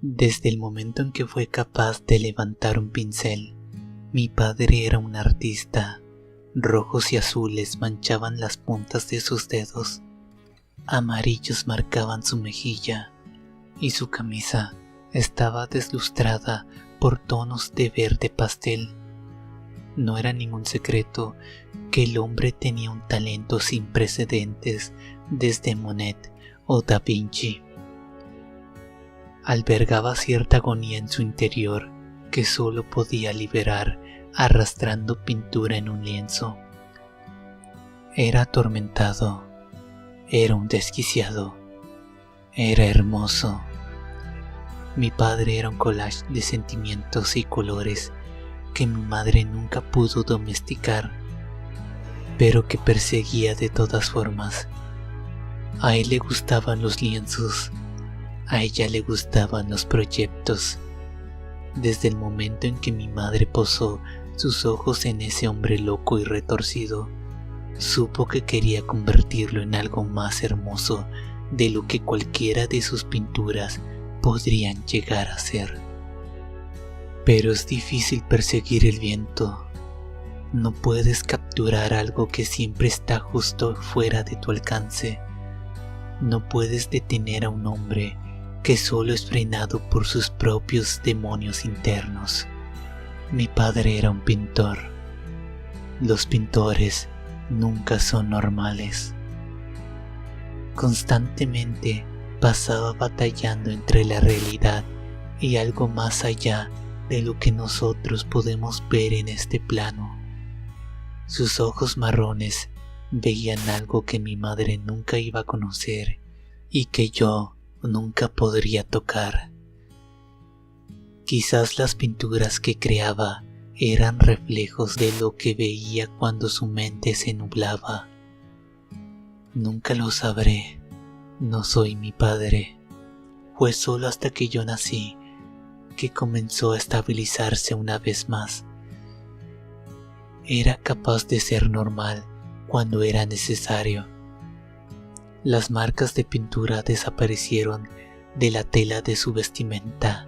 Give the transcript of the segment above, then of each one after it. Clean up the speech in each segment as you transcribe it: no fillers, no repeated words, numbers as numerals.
Desde el momento en que fue capaz de levantar un pincel, mi padre era un artista. Rojos y azules manchaban las puntas de sus dedos, amarillos marcaban su mejilla, y su camisa estaba deslustrada por tonos de verde pastel. No era ningún secreto que el hombre tenía un talento sin precedentes desde Monet o Da Vinci. Albergaba cierta agonía en su interior que solo podía liberar arrastrando pintura en un lienzo. Era atormentado, era un desquiciado, era hermoso. Mi padre era un collage de sentimientos y colores que mi madre nunca pudo domesticar, pero que perseguía de todas formas. A él le gustaban los lienzos, a ella le gustaban los proyectos. Desde el momento en que mi madre posó sus ojos en ese hombre loco y retorcido, supo que quería convertirlo en algo más hermoso de lo que cualquiera de sus pinturas podrían llegar a ser. Pero es difícil perseguir el viento. No puedes capturar algo que siempre está justo fuera de tu alcance. No puedes detener a un hombre que solo es frenado por sus propios demonios internos. Mi padre era un pintor. Los pintores nunca son normales. Constantemente pasaba batallando entre la realidad y algo más allá de lo que nosotros podemos ver en este plano. Sus ojos marrones veían algo que mi madre nunca iba a conocer y que yo nunca podría tocar. Quizás las pinturas que creaba eran reflejos de lo que veía cuando su mente se nublaba. Nunca lo sabré, no soy mi padre. Fue solo hasta que yo nací que comenzó a estabilizarse una vez más. Era capaz de ser normal cuando era necesario. Las marcas de pintura desaparecieron de la tela de su vestimenta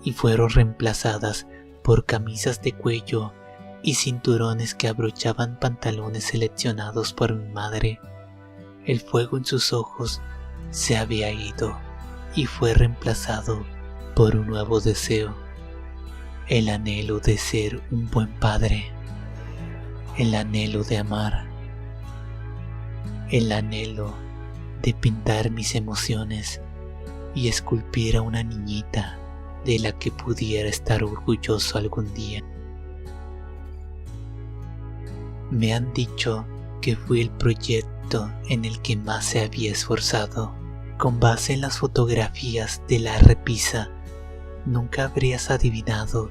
y fueron reemplazadas por camisas de cuello y cinturones que abrochaban pantalones seleccionados por mi madre. El fuego en sus ojos se había ido y fue reemplazado por un nuevo deseo, el anhelo de ser un buen padre, el anhelo de amar, el anhelo de pintar mis emociones y esculpir a una niñita de la que pudiera estar orgulloso algún día. Me han dicho que fui el proyecto en el que más se había esforzado. Con base en las fotografías de la repisa, nunca habrías adivinado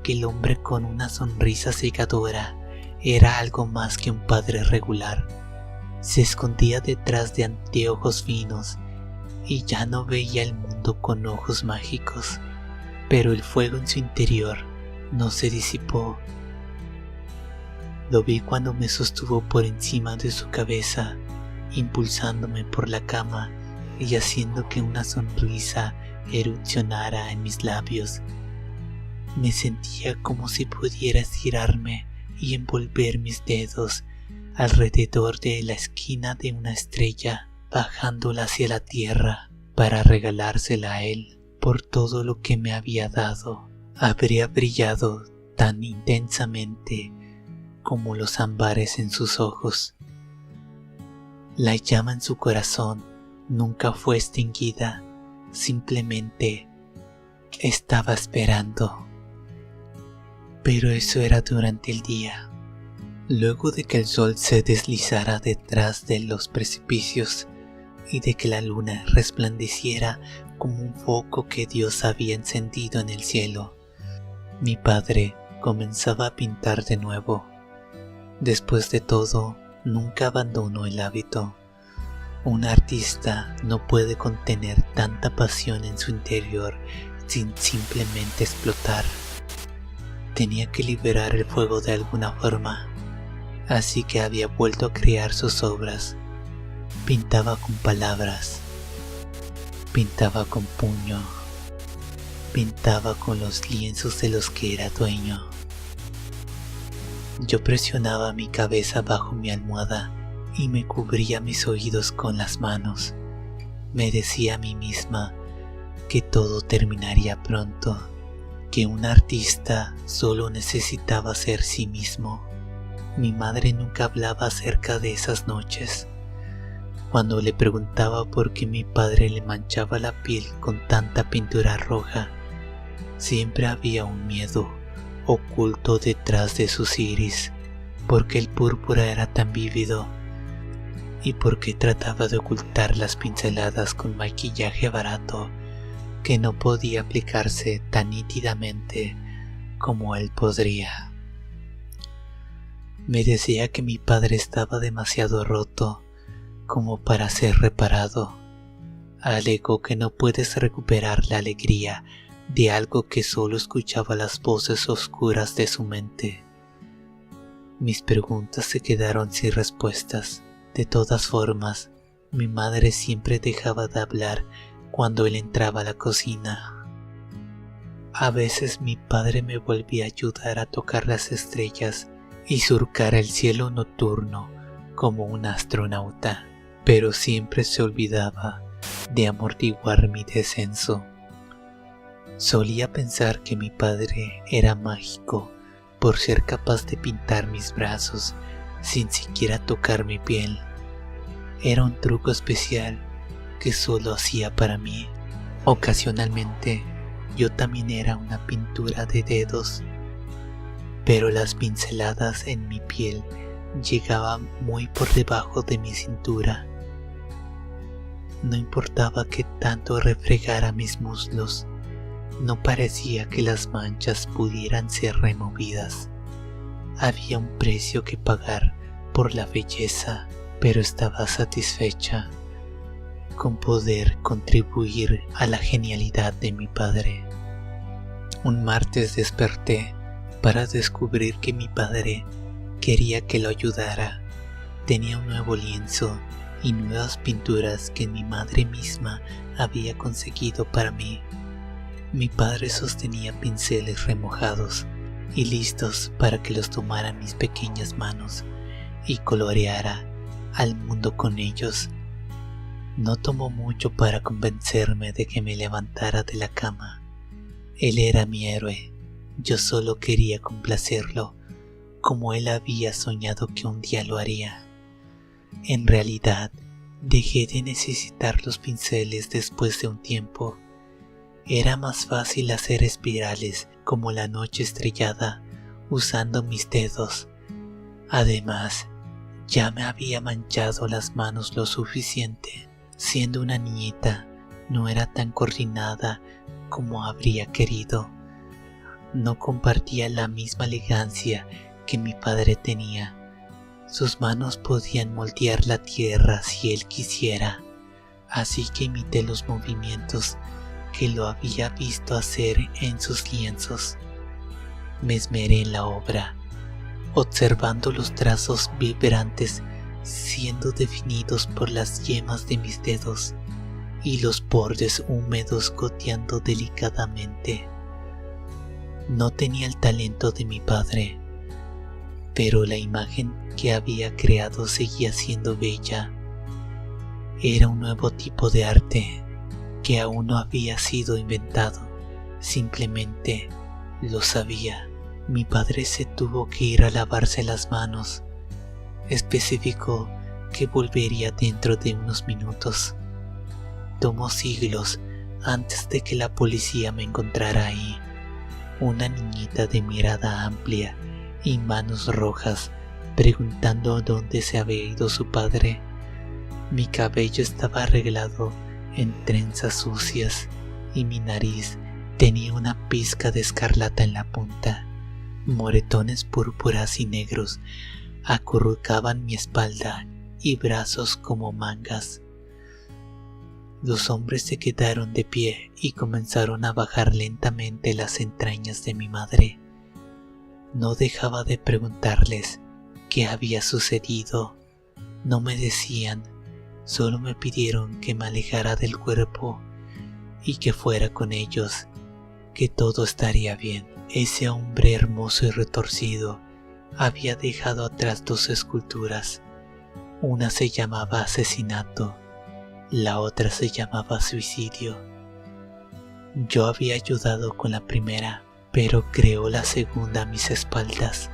que el hombre con una sonrisa cegadora era algo más que un padre regular. Se escondía detrás de anteojos finos y ya no veía el mundo con ojos mágicos, pero el fuego en su interior no se disipó. Lo vi cuando me sostuvo por encima de su cabeza, impulsándome por la cama y haciendo que una sonrisa erupcionara en mis labios. Me sentía como si pudiera estirarme y envolver mis dedos alrededor de la esquina de una estrella, bajándola hacia la tierra para regalársela a él por todo lo que me había dado. Habría brillado tan intensamente como los ámbares en sus ojos. La llama en su corazón nunca fue extinguida, simplemente estaba esperando. Pero eso era durante el día. Luego de que el sol se deslizara detrás de los precipicios y de que la luna resplandeciera como un foco que Dios había encendido en el cielo, mi padre comenzaba a pintar de nuevo. Después de todo, nunca abandonó el hábito. Un artista no puede contener tanta pasión en su interior sin simplemente explotar. Tenía que liberar el fuego de alguna forma, así que había vuelto a crear sus obras. Pintaba con palabras. pintaba con puño, pintaba con los lienzos de los que era dueño. Yo presionaba mi cabeza bajo mi almohada y me cubría mis oídos con las manos. Me decía a mí misma que todo terminaría pronto, que un artista solo necesitaba ser sí mismo. Mi madre nunca hablaba acerca de esas noches. Cuando le preguntaba por qué mi padre le manchaba la piel con tanta pintura roja, siempre había un miedo oculto detrás de sus iris, porque el púrpura era tan vívido y porque trataba de ocultar las pinceladas con maquillaje barato que no podía aplicarse tan nítidamente como él podría. Me decía que mi padre estaba demasiado roto como para ser reparado. Alegó que no puedes recuperar la alegría de algo que solo escuchaba las voces oscuras de su mente. Mis preguntas se quedaron sin respuestas. De todas formas, mi madre siempre dejaba de hablar cuando él entraba a la cocina. A veces mi padre me volvía a ayudar a tocar las estrellas y surcar el cielo nocturno como un astronauta, pero siempre se olvidaba de amortiguar mi descenso. Solía pensar que mi padre era mágico por ser capaz de pintar mis brazos sin siquiera tocar mi piel. Era un truco especial que solo hacía para mí. Ocasionalmente yo también era una pintura de dedos, pero las pinceladas en mi piel llegaban muy por debajo de mi cintura. No importaba que tanto refregara mis muslos, no parecía que las manchas pudieran ser removidas. Había un precio que pagar por la belleza, pero estaba satisfecha con poder contribuir a la genialidad de mi padre. Un martes desperté para descubrir que mi padre quería que lo ayudara. Tenía un nuevo lienzo y nuevas pinturas que mi madre misma había conseguido para mí. Mi padre sostenía pinceles remojados y listos para que los tomara en mis pequeñas manos y coloreara al mundo con ellos. No tomó mucho para convencerme de que me levantara de la cama. Él era mi héroe, yo solo quería complacerlo, como él había soñado que un día lo haría. En realidad, dejé de necesitar los pinceles después de un tiempo. Era más fácil hacer espirales como la noche estrellada usando mis dedos. Además, ya me había manchado las manos lo suficiente. Siendo una niñita, no era tan coordinada como habría querido. No compartía la misma elegancia que mi padre tenía. Sus manos podían moldear la tierra si él quisiera, así que imité los movimientos que lo había visto hacer en sus lienzos. Me esmeré en la obra, observando los trazos vibrantes siendo definidos por las yemas de mis dedos y los bordes húmedos goteando delicadamente. No tenía el talento de mi padre, pero la imagen que había creado seguía siendo bella. Era un nuevo tipo de arte que aún no había sido inventado, simplemente lo sabía. Mi padre se tuvo que ir a lavarse las manos. Especificó que volvería dentro de unos minutos. Tomó siglos antes de que la policía me encontrara ahí. Una niñita de mirada amplia y manos rojas, preguntando dónde se había ido su padre. Mi cabello estaba arreglado en trenzas sucias y mi nariz tenía una pizca de escarlata en la punta. Moretones púrpuras y negros acurrucaban mi espalda y brazos como mangas. Los hombres se quedaron de pie y comenzaron a bajar lentamente las entrañas de mi madre. No dejaba de preguntarles qué había sucedido. No me decían, solo me pidieron que me alejara del cuerpo y que fuera con ellos, que todo estaría bien. Ese hombre hermoso y retorcido había dejado atrás 2 esculturas. Una se llamaba asesinato, la otra se llamaba suicidio. Yo había ayudado con la primera, pero creó la segunda a mis espaldas.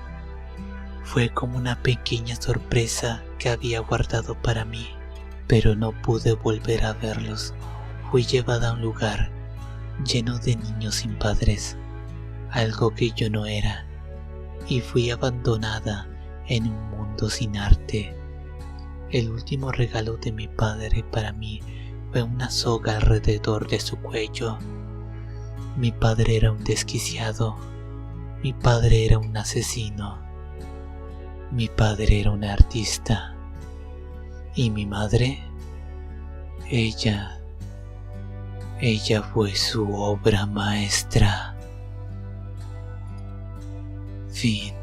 Fue como una pequeña sorpresa que había guardado para mí, pero no pude volver a verlos. Fui llevada a un lugar lleno de niños sin padres, algo que yo no era, y fui abandonada en un mundo sin arte. El último regalo de mi padre para mí fue una soga alrededor de su cuello. Mi padre era un desquiciado, mi padre era un asesino, mi padre era un artista, y mi madre, ella fue su obra maestra. Fin.